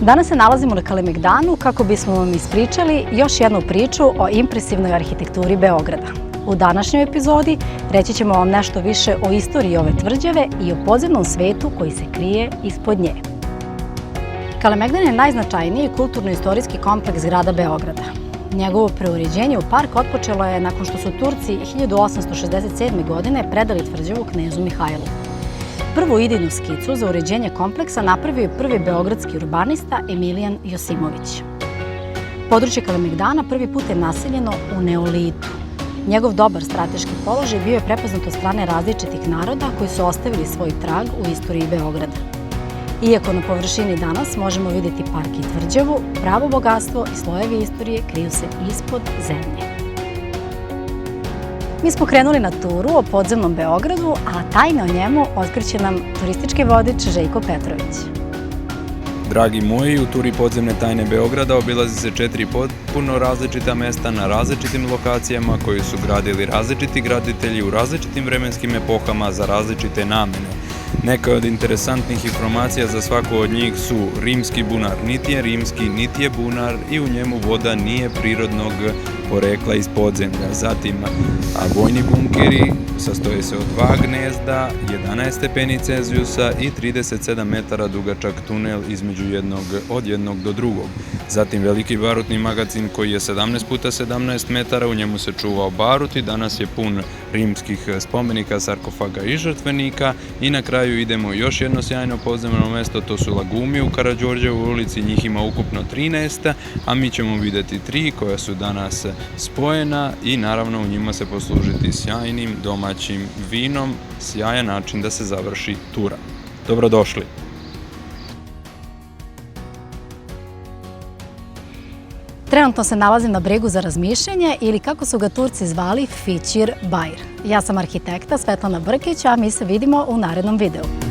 Danas se nalazimo na Kalemegdanu kako bismo vam ispričali još jednu priču o impresivnoj arhitekturi Beograda. U današnjoj epizodi reći ćemo vam nešto više o istoriji ove tvrđave i o podzemnom svetu koji se krije ispod nje. Kalemegdan je najznačajniji kulturno-istorijski kompleks grada Beograda. Njegovo preuređenje u park otpočelo je nakon što su Turci 1867. godine predali tvrđavu knezu Mihajlu. Prvu idejnu skicu za uređenje kompleksa napravio je prvi beogradski urbanista Emilijan Josimović. Područje Kalemegdana prvi put je naseljeno u neolitu. Njegov dobar strateški položaj bio je prepoznat od strane različitih naroda koji su ostavili svoj trag u istoriji Beograda. Iako na površini danas možemo vidjeti park i tvrđavu, pravo bogatstvo i slojevi istorije kriju se ispod zemlje. Mi smo krenuli na turu o podzemnom Beogradu, a tajne o njemu otkriće nam turistički vodič Željko Petrović. Dragi moji, u turi Podzemne tajne Beograda obilazi se 4 potpuno različita mesta na različitim lokacijama koji su gradili različiti graditelji u različitim vremenskim epohama za različite namene. Neka od interesantnih informacija za svaku od njih su rimski bunar niti je rimski, niti je bunar i u njemu voda nije prirodnog porekla iz podzemlja. Zatim, vojni bunkeri sastoje se od 2 gnezda, 11 stepeni Celzijusa i 37 metara dugačak tunel između od jednog do drugog. Zatim veliki barutni magacin koji je 17 puta 17 metara, u njemu se čuvao barut i danas je pun rimskih spomenika, sarkofaga i žrtvenika. I na kraju idemo još jedno sjajno podzemno mesto, to su Lagumi u Karađorđevoj ulici, njih ima ukupno 13, a mi ćemo vidjeti 3 koja su danas spojena i naravno u njima se poslužiti sjajnim domaćim vinom, sjajan način da se završi tura. Dobrodošli! Trenutno se nalazim na bregu za razmišljanje ili kako su ga Turci zvali Fićir Bajr. Ja sam arhitekta Svetlana Brkić, a mi se vidimo u narednom videu.